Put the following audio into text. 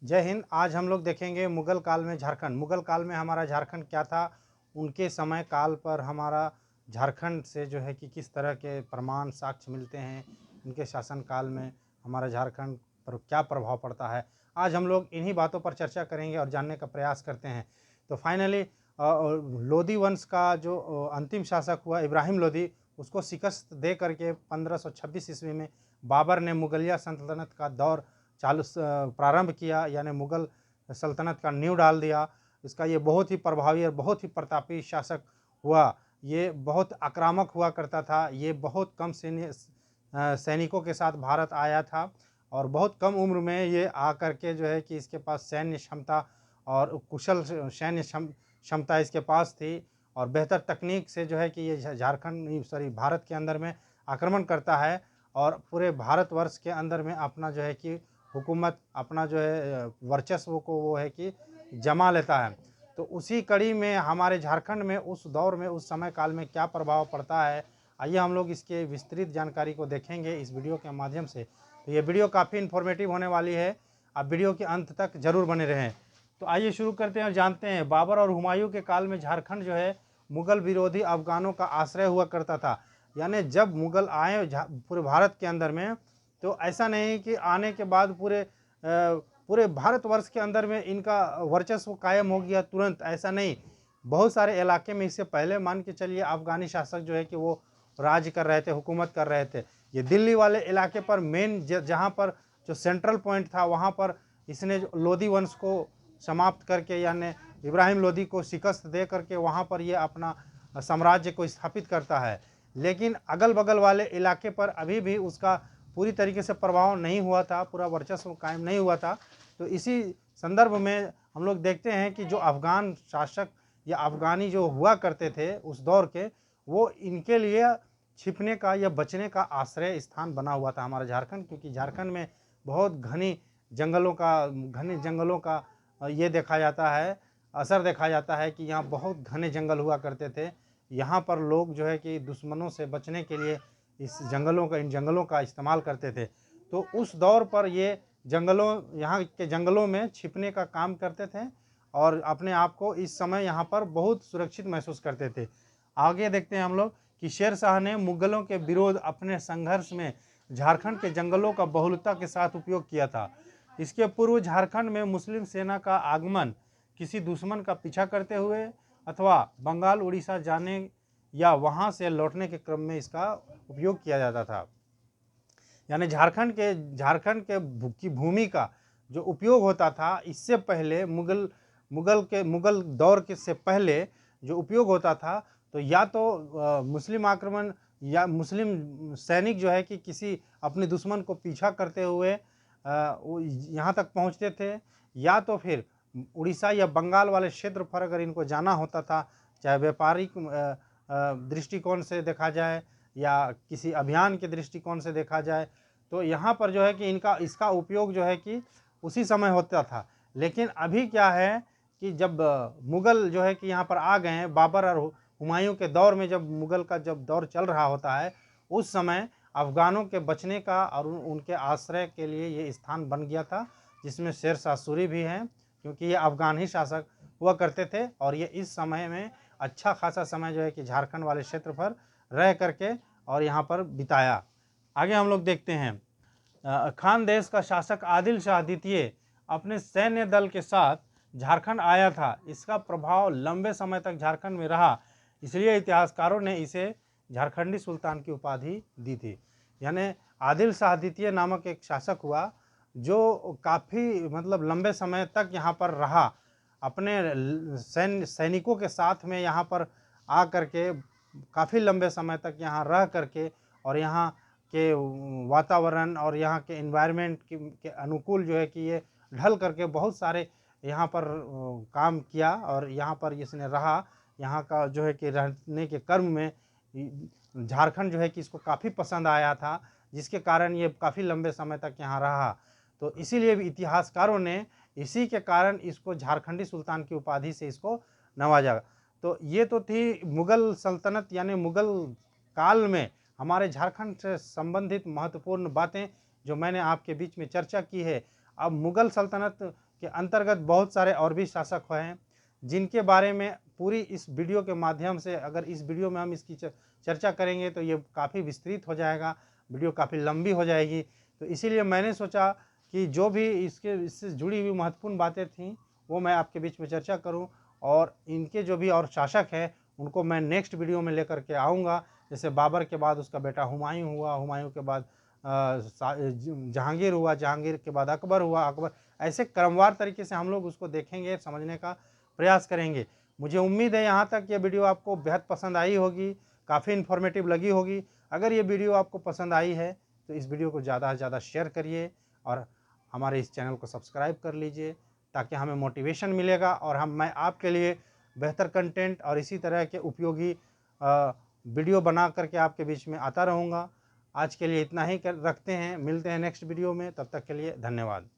जय हिंद। आज हम लोग देखेंगे मुगल काल में झारखंड। मुगल काल में हमारा झारखंड क्या था, उनके समय काल पर हमारा झारखंड से जो है कि किस तरह के प्रमाण साक्ष्य मिलते हैं, उनके शासन काल में हमारा झारखंड पर क्या प्रभाव पड़ता है। आज हम लोग इन्हीं बातों पर चर्चा करेंगे और जानने का प्रयास करते हैं। तो फाइनली लोधी वंश का जो अंतिम शासक हुआ इब्राहिम लोधी, उसको शिकस्त दे करके 1526 ईस्वी में बाबर ने मुगलिया सल्तनत का दौर प्रारंभ किया, यानी मुगल सल्तनत का नींव डाल दिया। इसका ये बहुत ही प्रभावी और बहुत ही प्रतापी शासक हुआ। ये बहुत आक्रामक हुआ करता था। ये बहुत कम सैनिकों के साथ भारत आया था और बहुत कम उम्र में ये आकर के जो है कि इसके पास सैन्य क्षमता और कुशल सैन्य क्षमता इसके पास थी और बेहतर तकनीक से जो है कि ये झारखंड सॉरी भारत के अंदर में आक्रमण करता है और पूरे भारतवर्ष के अंदर में अपना जो है कि हुकूमत, अपना जो है वर्चस्व को वो है कि जमा लेता है। तो उसी कड़ी में हमारे झारखंड में उस दौर में, उस समय काल में क्या प्रभाव पड़ता है, आइए हम लोग इसके विस्तृत जानकारी को देखेंगे इस वीडियो के माध्यम से। तो ये वीडियो काफ़ी इन्फॉर्मेटिव होने वाली है, आप वीडियो के अंत तक जरूर बने रहें। तो आइए शुरू करते हैं और जानते हैं। बाबर और हुमायूं के काल में झारखंड जो है मुगल विरोधी अफगानों का आश्रय हुआ करता था। यानी जब मुगल आए पूरे भारत के अंदर में, तो ऐसा नहीं कि आने के बाद पूरे भारतवर्ष के अंदर में इनका वर्चस्व कायम हो गया तुरंत, ऐसा नहीं। बहुत सारे इलाके में इससे पहले मान के चलिए अफगानी शासक जो है कि वो राज कर रहे थे, हुकूमत कर रहे थे। ये दिल्ली वाले इलाके पर मेन जहाँ पर जो सेंट्रल पॉइंट था, वहाँ पर इसने लोधी वंश को समाप्त करके, यानी इब्राहिम लोधी को शिकस्त दे करके वहाँ पर ये अपना साम्राज्य को स्थापित करता है। लेकिन अगल बगल वाले इलाके पर अभी भी उसका पूरी तरीके से प्रभाव नहीं हुआ था, पूरा वर्चस्व कायम नहीं हुआ था। तो इसी संदर्भ में हम लोग देखते हैं कि जो अफगान शासक या अफगानी जो हुआ करते थे उस दौर के, वो इनके लिए छिपने का या बचने का आश्रय स्थान बना हुआ था हमारा झारखंड। क्योंकि झारखंड में बहुत घने जंगलों का ये देखा जाता है, असर देखा जाता है कि यहाँ बहुत घने जंगल हुआ करते थे। यहाँ पर लोग जो है कि दुश्मनों से बचने के लिए इन जंगलों का इस्तेमाल करते थे। तो उस दौर पर ये यहाँ के जंगलों में छिपने का काम करते थे और अपने आप को इस समय यहाँ पर बहुत सुरक्षित महसूस करते थे। आगे देखते हैं हम लोग कि शेर शाह ने मुगलों के विरोध अपने संघर्ष में झारखंड के जंगलों का बहुलता के साथ उपयोग किया था। इसके पूर्व झारखंड में मुस्लिम सेना का आगमन किसी दुश्मन का पीछा करते हुए अथवा बंगाल उड़ीसा जाने या वहां से लौटने के क्रम में इसका उपयोग किया जाता था। यानी झारखंड की भूमि का जो उपयोग होता था, इससे पहले मुगल दौर के से पहले जो उपयोग होता था, तो या तो मुस्लिम आक्रमण या मुस्लिम सैनिक जो है कि किसी अपने दुश्मन को पीछा करते हुए यहाँ तक पहुँचते थे, या तो फिर उड़ीसा या बंगाल वाले क्षेत्र पर अगर इनको जाना होता था, चाहे व्यापारिक दृष्टिकोण से देखा जाए या किसी अभियान के दृष्टिकोण से देखा जाए, तो यहाँ पर जो है कि इसका उपयोग जो है कि उसी समय होता था। लेकिन अभी क्या है कि जब मुगल जो है कि यहाँ पर आ गए हैं, बाबर और हुमायूं के दौर में जब मुगल का जब दौर चल रहा होता है, उस समय अफगानों के बचने का और उनके आश्रय के लिए ये स्थान बन गया था, जिसमें शेर शाह सूरी भी हैं, क्योंकि ये अफगान ही शासक हुआ करते थे। और ये इस समय में अच्छा खासा समय जो है कि झारखंड वाले क्षेत्र पर रह करके और यहाँ पर बिताया। आगे हम लोग देखते हैं, खानदेश का शासक आदिल शाह द्वितीय अपने सैन्य दल के साथ झारखंड आया था। इसका प्रभाव लंबे समय तक झारखंड में रहा, इसलिए इतिहासकारों ने इसे झारखंडी सुल्तान की उपाधि दी थी। यानी आदिल शाह द्वितीय नामक एक शासक हुआ जो काफ़ी मतलब लंबे समय तक यहाँ पर रहा, अपने सैनिकों के साथ में यहाँ पर आ करके काफ़ी लंबे समय तक यहाँ रह करके और यहाँ के वातावरण और यहाँ के एनवायरनमेंट के अनुकूल जो है कि ये ढल करके बहुत सारे यहाँ पर काम किया और यहाँ पर इसने रहा। यहाँ का जो है कि रहने के क्रम में झारखंड जो है कि इसको काफ़ी पसंद आया था, जिसके कारण ये काफ़ी लंबे समय तक यहाँ रहा। तो इसीलिए भी इतिहासकारों ने इसी के कारण इसको झारखंडी सुल्तान की उपाधि से इसको नवाजा। तो ये तो थी मुगल सल्तनत यानी मुगल काल में हमारे झारखंड से संबंधित महत्वपूर्ण बातें जो मैंने आपके बीच में चर्चा की है। अब मुगल सल्तनत के अंतर्गत बहुत सारे और भी शासक हैं, जिनके बारे में पूरी इस वीडियो के माध्यम से, अगर इस वीडियो में हम इसकी चर्चा करेंगे तो ये काफ़ी विस्तृत हो जाएगा, वीडियो काफ़ी लंबी हो जाएगी। तो इसीलिए मैंने सोचा कि जो भी इससे जुड़ी हुई महत्वपूर्ण बातें थीं वो मैं आपके बीच में चर्चा करूं, और इनके जो भी और शासक हैं उनको मैं नेक्स्ट वीडियो में लेकर के आऊँगा। जैसे बाबर के बाद उसका बेटा हुमायूं हुआ, हुमायूं के बाद जहांगीर हुआ, जहांगीर के बाद अकबर हुआ, अकबर, ऐसे क्रमवार तरीके से हम लोग उसको देखेंगे, समझने का प्रयास करेंगे। मुझे उम्मीद है यहाँ तक ये वीडियो आपको बेहद पसंद आई होगी, काफ़ी इन्फॉर्मेटिव लगी होगी। अगर ये वीडियो आपको पसंद आई है तो इस वीडियो को ज़्यादा से ज़्यादा शेयर करिए और हमारे इस चैनल को सब्सक्राइब कर लीजिए, ताकि हमें मोटिवेशन मिलेगा और मैं आपके लिए बेहतर कंटेंट और इसी तरह के उपयोगी वीडियो बना करके आपके बीच में आता रहूँगा। आज के लिए इतना ही रखते हैं, मिलते हैं नेक्स्ट वीडियो में, तब तक के लिए धन्यवाद।